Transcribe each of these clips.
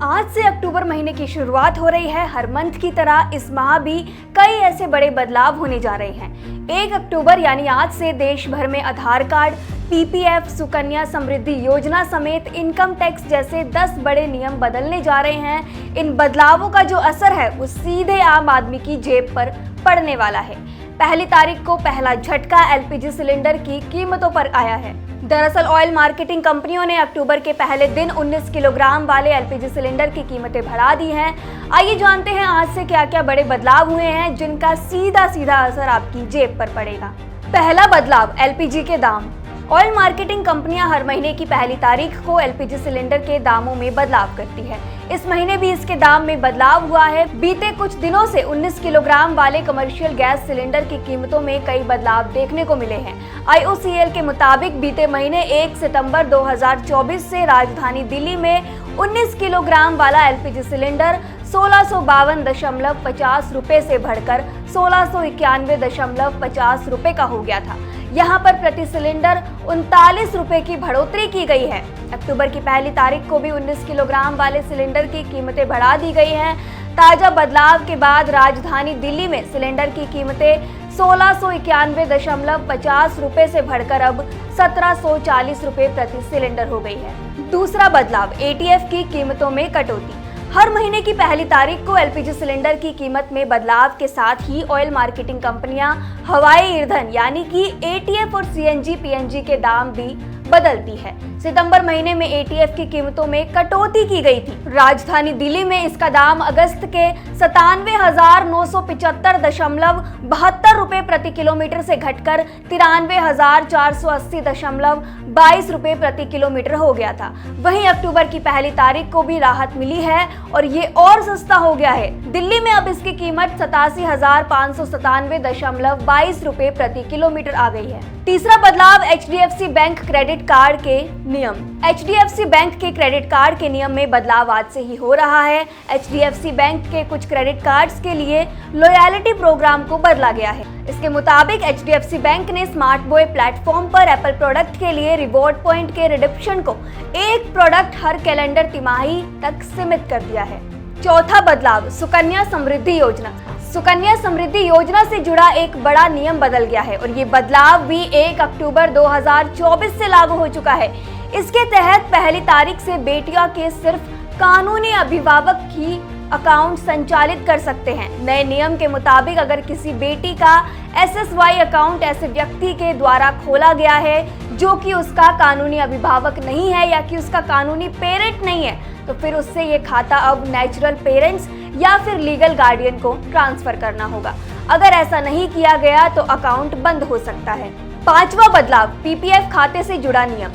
आज से अक्टूबर महीने की शुरुआत हो रही है। हर मंथ की तरह इस माह भी कई ऐसे बड़े बदलाव होने जा रहे हैं। 1 अक्टूबर यानी आज से देश भर में आधार कार्ड, पीपीएफ, सुकन्या समृद्धि योजना समेत इनकम टैक्स जैसे 10 बड़े नियम बदलने जा रहे हैं। इन बदलावों का जो असर है वो सीधे आम आदमी की जेब पर पड़ने वाला है। पहली तारीख को पहला झटका एलपीजी सिलेंडर की कीमतों पर आया है। दरअसल ऑयल मार्केटिंग कंपनियों ने अक्टूबर के पहले दिन 19 किलोग्राम वाले एलपीजी सिलेंडर की कीमतें बढ़ा दी हैं। आइए जानते हैं आज से क्या क्या बड़े बदलाव हुए हैं जिनका सीधा सीधा असर आपकी जेब पर पड़ेगा। पहला बदलाव, एलपीजी के दाम। ऑयल मार्केटिंग कंपनियां हर महीने की पहली तारीख को एलपीजी सिलेंडर के दामों में बदलाव करती है। इस महीने भी इसके दाम में बदलाव हुआ है। बीते कुछ दिनों से 19 किलोग्राम वाले कमर्शियल गैस सिलेंडर की कीमतों में कई बदलाव देखने को मिले हैं। IOCL के मुताबिक बीते महीने 1 सितंबर 2024 से राजधानी दिल्ली में 19 किलोग्राम वाला एलपीजी सिलेंडर 1652.50 रुपए से बढ़कर 1691.50 रुपए का हो गया था। यहाँ पर प्रति सिलेंडर 39 रुपए की बढ़ोतरी की गई है। अक्टूबर की पहली तारीख को भी 19 किलोग्राम वाले सिलेंडर की कीमतें बढ़ा दी गई हैं। ताजा बदलाव के बाद राजधानी दिल्ली में सिलेंडर की कीमतें 1691.50 रुपए से बढ़कर अब 1740 रुपए प्रति सिलेंडर हो गई है। दूसरा बदलाव, ATF की कीमतों में कटौती। हर महीने की पहली तारीख को एलपीजी सिलेंडर की कीमत में बदलाव के साथ ही ऑयल मार्केटिंग कंपनियां हवाई ईंधन यानी कि ATF और CNG PNG के दाम भी बदलती है। सितंबर महीने में ATF की कीमतों में कटौती की गई थी। राजधानी दिल्ली में इसका दाम अगस्त के 97,975.72 रुपए प्रति किलोमीटर से घटकर 93,480.22 रुपए प्रति किलोमीटर हो गया था। वहीं अक्टूबर की पहली तारीख को भी राहत मिली है और ये और सस्ता हो गया है। दिल्ली में अब इसकी कीमत 87,597.22 रुपए प्रति किलोमीटर आ गई है। तीसरा बदलाव, HDFC बैंक क्रेडिट कार्ड के नियम। HDFC बैंक के क्रेडिट कार्ड के नियम में बदलाव आज से ही हो रहा है। HDFC बैंक के कुछ क्रेडिट कार्ड्स के लिए लॉयल्टी प्रोग्राम को बदला गया है। इसके मुताबिक HDFC बैंक ने स्मार्ट बॉय प्लेटफॉर्म पर एप्पल प्रोडक्ट के लिए रिवॉर्ड पॉइंट के रिडम्पशन को एक प्रोडक्ट हर कैलेंडर तिमाही तक सीमित कर दिया है। चौथा बदलाव, सुकन्या समृद्धि योजना। सुकन्या समृद्धि योजना से जुड़ा एक बड़ा नियम बदल गया है और ये बदलाव भी 1 अक्टूबर 2024 से लागू हो चुका है। इसके तहत पहली तारीख से बेटियों के सिर्फ कानूनी अभिभावक ही अकाउंट संचालित कर सकते हैं। नए नियम के मुताबिक अगर किसी बेटी का SSY अकाउंट ऐसे व्यक्ति के द्वारा खोला गया है जो कि उसका कानूनी अभिभावक नहीं है या कि उसका कानूनी पेरेंट नहीं है, तो फिर उससे ये खाता अब नेचुरल पेरेंट्स या फिर लीगल गार्डियन को ट्रांसफर करना होगा। अगर ऐसा नहीं किया गया तो अकाउंट बंद हो सकता है। पांचवा बदलाव, PPF खाते से जुड़ा नियम।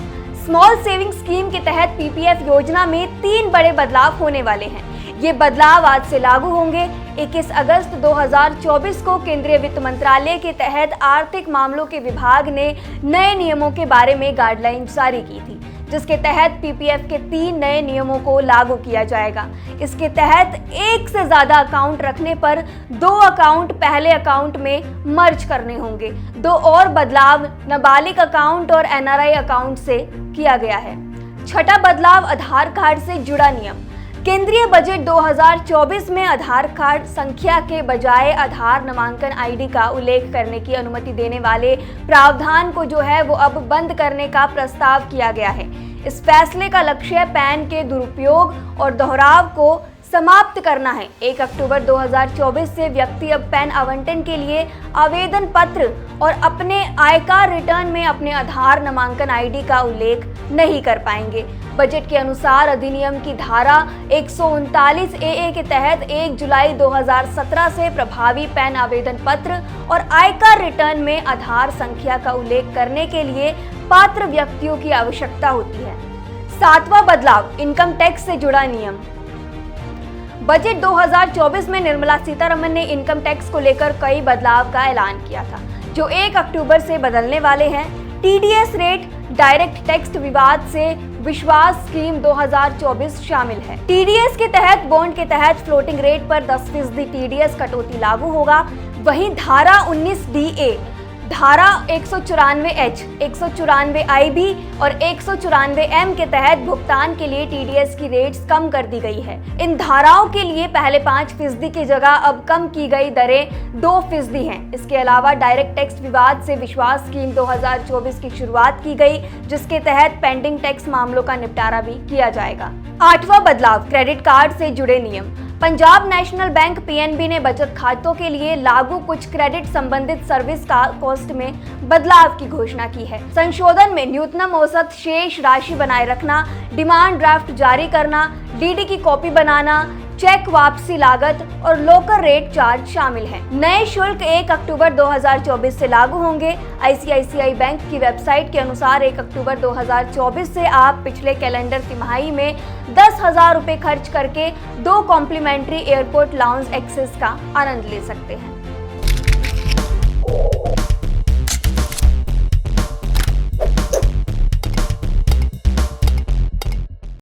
स्मॉल सेविंग स्कीम के तहत PPF योजना में 3 बड़े बदलाव होने वाले हैं। ये बदलाव आज से लागू होंगे। 21 अगस्त 2024 को केंद्रीय वित्त मंत्रालय के तहत आर्थिक मामलों के विभाग ने नए नियमों के बारे में गाइडलाइन जारी की थी, जिसके तहत PPF के 3 नए नियमों को लागू किया जाएगा। इसके तहत एक से ज्यादा अकाउंट रखने पर 2 अकाउंट पहले अकाउंट में मर्ज करने होंगे। 2 और बदलाव नाबालिग अकाउंट और NRI अकाउंट से किया गया है। छठा बदलाव, आधार कार्ड से जुड़ा नियम। केंद्रीय बजट 2024 में आधार कार्ड संख्या के बजाय आधार नामांकन ID का उल्लेख करने की अनुमति देने वाले प्रावधान को जो है वो अब बंद करने का प्रस्ताव किया गया है। इस फैसले का लक्ष्य पैन के दुरुपयोग और दोहराव को समाप्त करना है। 1 अक्टूबर 2024 से व्यक्ति अब पैन आवंटन के लिए आवेदन पत्र और अपने आयकर रिटर्न में अपने आधार नामांकन ID का उल्लेख नहीं कर पाएंगे। बजट के अनुसार अधिनियम की धारा 139 AA के तहत 1 जुलाई 2017 से प्रभावी पैन आवेदन पत्र और आयकर रिटर्न में आधार संख्या का उल्लेख करने के लिए पात्र व्यक्तियों की आवश्यकता होती है। सातवां बदलाव, इनकम टैक्स से जुड़ा नियम। बजट 2024 में निर्मला सीतारमण ने इनकम टैक्स को लेकर कई बदलाव का ऐलान किया था, जो 1 अक्टूबर से बदलने वाले हैं। TDS रेट, डायरेक्ट टैक्स विवाद से विश्वास स्कीम 2024 शामिल है। TDS के तहत बॉन्ड के तहत फ्लोटिंग रेट पर 10% TDS कटौती लागू होगा। वहीं धारा 19DA धारा 194H, 194IB और 194M के तहत भुगतान के लिए TDS की रेट्स कम कर दी गई है। इन धाराओं के लिए पहले 5% की जगह अब कम की गई दरें 2% हैं। इसके अलावा डायरेक्ट टैक्स विवाद से विश्वास स्कीम 2024 की शुरुआत की गई, जिसके तहत पेंडिंग टैक्स मामलों का निपटारा भी किया जाएगा। 8वां बदलाव, क्रेडिट कार्ड से जुड़े नियम। पंजाब नेशनल बैंक PNB ने बचत खातों के लिए लागू कुछ क्रेडिट संबंधित सर्विस का कॉस्ट में बदलाव की घोषणा की है। संशोधन में न्यूनतम औसत शेष राशि बनाए रखना, डिमांड ड्राफ्ट जारी करना, DD की कॉपी बनाना, चेक वापसी लागत और लोकल रेट चार्ज शामिल हैं। नए शुल्क 1 अक्टूबर 2024 से लागू होंगे। ICICI बैंक की वेबसाइट के अनुसार 1 अक्टूबर 2024 से आप पिछले कैलेंडर तिमाही में 10,000 रुपए खर्च करके 2 कॉम्प्लीमेंट्री एयरपोर्ट लाउंज एक्सेस का आनंद ले सकते हैं।